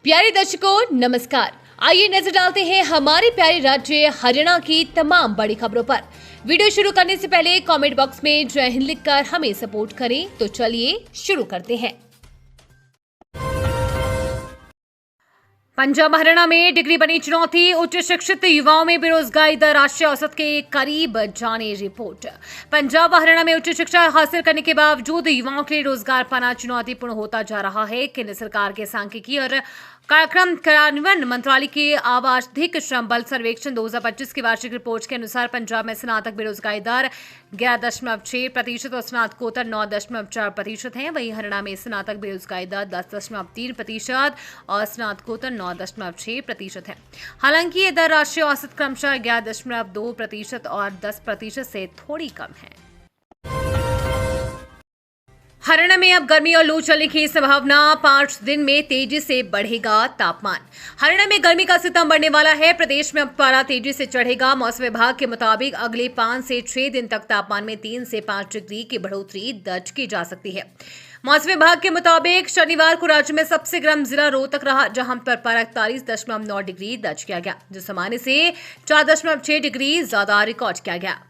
प्यारे दर्शकों नमस्कार। आइए नजर डालते हैं हमारे प्यारे राज्य हरियाणा की तमाम बड़ी खबरों पर। वीडियो शुरू करने से पहले कमेंट बॉक्स में जय हिंद लिखकर हमें सपोर्ट करें। तो चलिए शुरू करते हैं। पंजाब हरियाणा में डिग्री बनी चुनौती, उच्च शिक्षित युवाओं में बेरोजगारी दर राष्ट्रीय औसत के करीब जाने रिपोर्ट। पंजाब व हरियाणा में उच्च शिक्षा हासिल करने के बावजूद युवाओं के लिए रोजगार पाना चुनौतीपूर्ण होता जा रहा है। केंद्र सरकार के सांख्यिकी और कार्यक्रम कार्यान्वयन मंत्रालय के आवधिक श्रम बल सर्वेक्षण 2025 की वार्षिक रिपोर्ट के अनुसार पंजाब में स्नातक बेरोजगारी दर 11.6% और स्नातकोत्तर 9.4% है। वहीं हरियाणा में स्नातक बेरोजगारी दर 10.3% और स्नातकोत्तर 9.6% है। हालांकि ये दर राष्ट्रीय औसत क्रमशः 11.2% और 10% से थोड़ी कम है। हरियाणा में अब गर्मी और लू चलने की संभावना, 5 दिन में तेजी से बढ़ेगा तापमान। हरियाणा में गर्मी का सितम बढ़ने वाला है। प्रदेश में अब पारा तेजी से चढ़ेगा। मौसम विभाग के मुताबिक अगले 5 से 6 दिन तक तापमान में 3 से 5 डिग्री की बढ़ोतरी दर्ज की जा सकती है। मौसम विभाग के मुताबिक शनिवार को राज्य में सबसे गर्म जिला रोहतक रहा, जहां पर पारा 41.9 डिग्री दर्ज किया गया, जो सामान्य से 4.6 डिग्री ज्यादा रिकॉर्ड किया गया।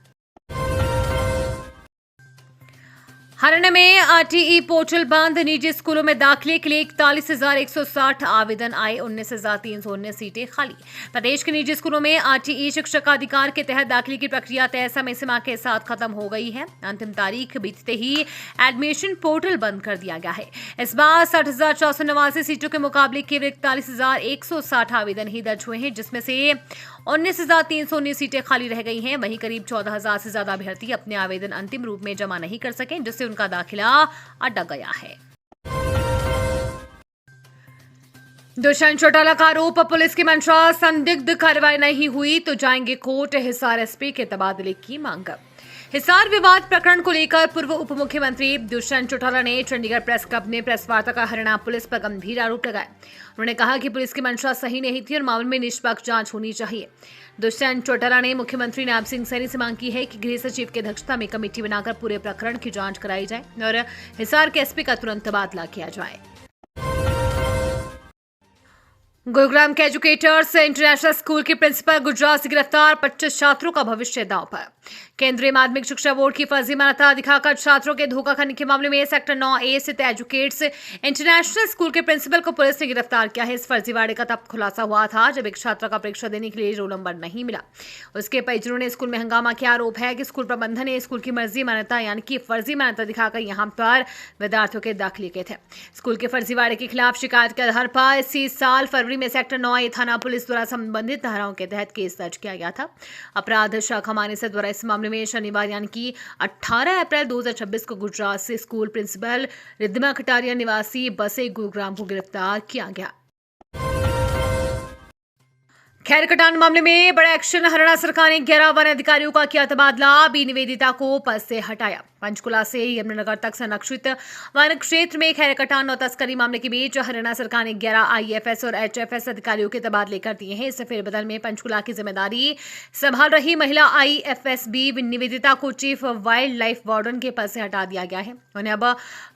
हरियाणा में आरटीई पोर्टल बंद, निजी स्कूलों में दाखिले के लिए 41,160 आवेदन आए, 19,319 सीटें खाली। प्रदेश के निजी स्कूलों में आरटीई शिक्षक अधिकार के तहत दाखिले की प्रक्रिया तय समय सीमा के साथ खत्म हो गई है। अंतिम तारीख बीतते ही एडमिशन पोर्टल बंद कर दिया गया है। इस बार 60,489 सीटों के मुकाबले केवल 41,160 आवेदन ही दर्ज हुए हैं, जिसमें से 19,319 सीटें खाली रह गई हैं। वहीं करीब 14,000 से ज्यादा अभ्यर्थी अपने आवेदन अंतिम रूप में जमा नहीं कर सके, जिससे उनका दाखिला अटक गया है। दुष्यंत चौटाला का आरोप, पुलिस की मंशा संदिग्ध कार्रवाई नहीं हुई तो जाएंगे कोर्ट। हिसार एसपी के तबादले की मांग। हिसार विवाद प्रकरण को लेकर पूर्व उप मुख्यमंत्री दुष्यंत चौटाला ने चंडीगढ़ प्रेस क्लब में प्रेस वार्ता कर हरियाणा पुलिस पर गंभीर आरोप लगाए। उन्होंने कहा कि पुलिस की मंशा सही नहीं थी और मामले में निष्पक्ष जांच होनी चाहिए। दुष्यंत चौटाला ने मुख्यमंत्री नायब सिंह सैनी से मांग की है कि गृह सचिव की अध्यक्षता में कमेटी बनाकर पूरे प्रकरण की जांच कराई जाए और हिसार के एसपी का तुरंत तबादला किया जाए। गुरुग्राम के एजुकेटर्स इंटरनेशनल स्कूल के प्रिंसिपल गुजरात से गिरफ्तार, 25 छात्रों का भविष्य दांव पर। केंद्रीय माध्यमिक शिक्षा बोर्ड की फर्जी मान्यता दिखाकर छात्रों के धोखा करने के मामले में सेक्टर 9A स्थित एजुकेट्स इंटरनेशनल स्कूल के प्रिंसिपल को पुलिस ने गिरफ्तार किया है। इस फर्जीवाड़े का तब खुलासा हुआ था जब एक छात्रा का परीक्षा देने के लिए रोल नंबर नहीं मिला। उसके परिजनों ने स्कूल में हंगामा किया। आरोप है कि स्कूल प्रबंधन ने स्कूल की मर्जी मान्यता यानी कि फर्जी मान्यता दिखाकर यहाँ पर विद्यार्थियों के दाखिले किए थे। स्कूल के फर्जीवाड़े के खिलाफ शिकायत के आधार पर इसी साल फरवरी में सेक्टर 9A थाना पुलिस द्वारा संबंधित धाराओं के तहत केस दर्ज किया गया था। अपराध शाखा मानेसर द्वारा इस मामले में शनिवार यानी कि 18 अप्रैल 2026 को गुजरात से स्कूल प्रिंसिपल रिद्धिमा कटारिया निवासी बसे गुरुग्राम को गिरफ्तार किया गया। खैर कटान मामले में बड़ा एक्शन, हरियाणा सरकार ने 11 वन अधिकारियों का किया तबादला, बी निवेदिता को पद से हटाया। पंचकुला से यमुनानगर तक संरक्षित वन क्षेत्र में खैर कटान और तस्करी मामले के बीच हरियाणा सरकार ने 11 आईएफएस और एचएफएस अधिकारियों के तबादले कर दिए हैं। इससे फेरबदल में पंचकुला की जिम्मेदारी संभाल रही महिला आईएफएसबी निवेदिता को चीफ वाइल्ड लाइफ वार्डन के पद से हटा दिया गया है। उन्हें अब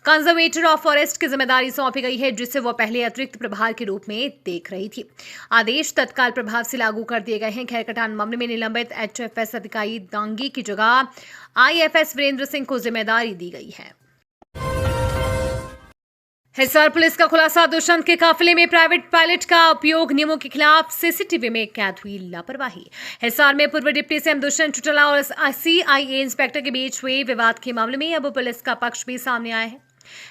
कंजर्वेटर ऑफ फॉरेस्ट की जिम्मेदारी सौंपी गई है, जिससे वह पहले अतिरिक्त प्रभार के रूप में देख रही थी। आदेश तत्काल प्रभाव से लागू कर दिए गए हैं। खैर कटान मामले में निलंबित एचएफएस अधिकारी दांगी की जगह आईएफएस वीरेंद्र सिंह को जिम्मेदारी दी गई है। हिसार पुलिस का खुलासा, दुष्यंत के काफिले में प्राइवेट पायलट का उपयोग, नियमों के खिलाफ सीसीटीवी में कैद हुई लापरवाही। हिसार में पूर्व डिप्टी सीएम दुष्यंत चौटाला और सीआईए इंस्पेक्टर के बीच हुए विवाद के मामले में अब पुलिस का पक्ष भी सामने आया है।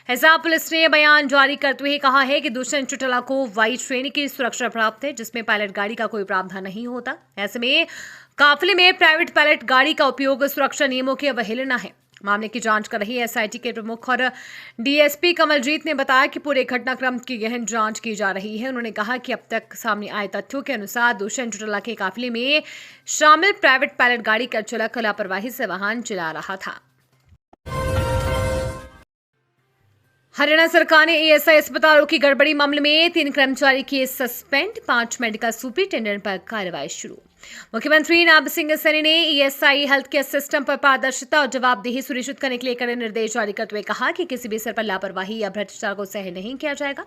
हिसार पुलिस ने बयान जारी करते हुए कहा है कि दुष्यंत चौटाला को वाई श्रेणी की सुरक्षा प्राप्त है, जिसमें पायलट गाड़ी का कोई प्रावधान नहीं होता। ऐसे में काफिले में प्राइवेट पायलट गाड़ी का उपयोग सुरक्षा नियमों की अवहेलना है। मामले की जांच कर रही एसआईटी के प्रमुख और डीएसपी कमलजीत ने बताया कि पूरे घटनाक्रम की गहन जांच की जा रही है। उन्होंने कहा कि अब तक सामने आए तथ्यों के अनुसार दुष्यंत चौटाला के काफिले में शामिल प्राइवेट पायलट गाड़ी का चालक लापरवाही से वाहन चला रहा था। हरियाणा सरकार ने एएसआई अस्पतालों की गड़बड़ी मामले में 3 कर्मचारी किए सस्पेंड, 5 मेडिकल सुपरिटेंडेंट पर कार्रवाई शुरू। मुख्यमंत्री नायब सिंह सैनी ने ईएसआई हेल्थ केयर सिस्टम पर पारदर्शिता और जवाबदेही सुनिश्चित करने के लिए कड़े निर्देश जारी करते हुए कहा कि किसी भी स्तर पर लापरवाही या भ्रष्टाचार को सहन नहीं किया जाएगा।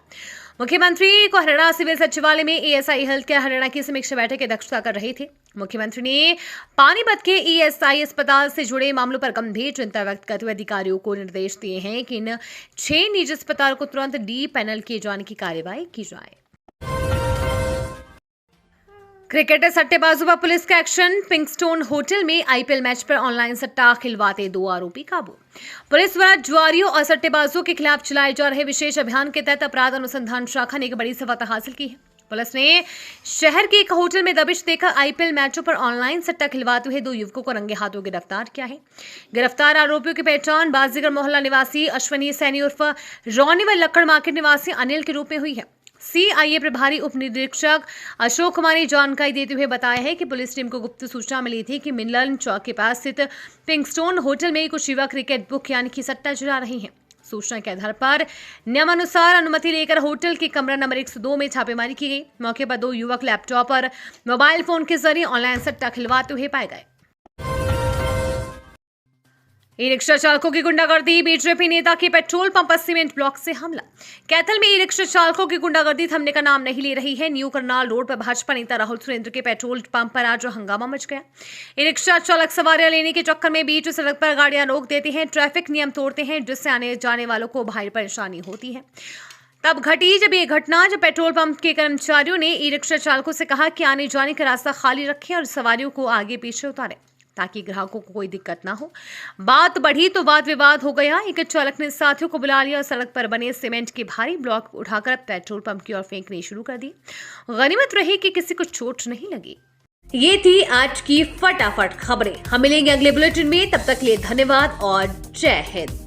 मुख्यमंत्री को हरियाणा सिविल सचिवालय में ईएसआई हेल्थ केयर हरियाणा की समीक्षा बैठक की अध्यक्षता कर रहे थे। मुख्यमंत्री ने पानीपत के ईएसआई अस्पताल से जुड़े मामलों पर गंभीर चिंता व्यक्त करते हुए अधिकारियों को निर्देश दिए हैं कि इन 6 निजी अस्पतालों को तुरंत डी पैनल किए जाने की कार्यवाही की जाए। क्रिकेटर सट्टेबाजों पर पुलिस का एक्शन। पिंकस्टोन होटल में आईपीएल मैच पर ऑनलाइन सट्टा खिलवाते 2 आरोपी काबू। पुलिस द्वारा जुआरियों और सट्टेबाजों के खिलाफ चलाए जा रहे विशेष अभियान के तहत अपराध अनुसंधान शाखा ने एक बड़ी सफलता हासिल की है। पुलिस ने शहर के एक होटल में दबिश देकर आईपीएल मैचों पर ऑनलाइन सट्टा खिलवाते हुए 2 युवकों को रंगे हाथों गिरफ्तार किया है। गिरफ्तार आरोपियों की पहचान बाजीगर मोहल्ला निवासी अश्वनी सैनी उर्फ रौनी व लक्कड़ मार्केट निवासी अनिल के रूप में हुई है। सीआईए प्रभारी उप निरीक्षक अशोक कुमार ने जानकारी देते हुए बताया है कि पुलिस टीम को गुप्त सूचना मिली थी कि मिलन चौक के पास स्थित पिंकस्टोन होटल में कुछ युवक क्रिकेट बुक यानी कि सट्टा चला रहे हैं। सूचना के आधार पर नियमानुसार अनुमति लेकर होटल के कमरा नंबर 102 में छापेमारी की गई। मौके पर 2 युवक लैपटॉप और मोबाइल फोन के जरिए ऑनलाइन सट्टा खिलवाते हुए पाए गए। ई रिक्शा चालकों की गुंडागर्दी। बीजेपी नेता के पेट्रोल पंप पर सीमेंट ब्लॉक से हमला। कैथल में ई रिक्शा चालकों की गुंडागर्दी थमने का नाम नहीं ले रही है। न्यू करनाल रोड पर भाजपा नेता राहुल सुरेंद्र के पेट्रोल पंप पर आज हंगामा मच गया। ई रिक्शा चालक सवारियां लेने के चक्कर में बीच सड़क पर गाड़ियां रोक देते हैं, ट्रैफिक नियम तोड़ते हैं, जिससे आने जाने वालों को भारी परेशानी होती है। तब घटी जब ये घटना, जब पेट्रोल पंप के कर्मचारियों ने ई रिक्शा चालकों से कहा कि आने जाने का रास्ता खाली रखें और सवारियों को आगे पीछे उतारें ताकि ग्राहकों को कोई दिक्कत ना हो। बात बढ़ी तो वाद विवाद हो गया। एक चालक ने साथियों को बुला लिया और सड़क पर बने सीमेंट के भारी ब्लॉक उठाकर पेट्रोल पंप की ओर फेंकने शुरू कर दी। गनीमत रही कि किसी को चोट नहीं लगी। ये थी आज की फटाफट खबरें। हम मिलेंगे अगले बुलेटिन में, तब तक के लिए धन्यवाद और जय हिंद।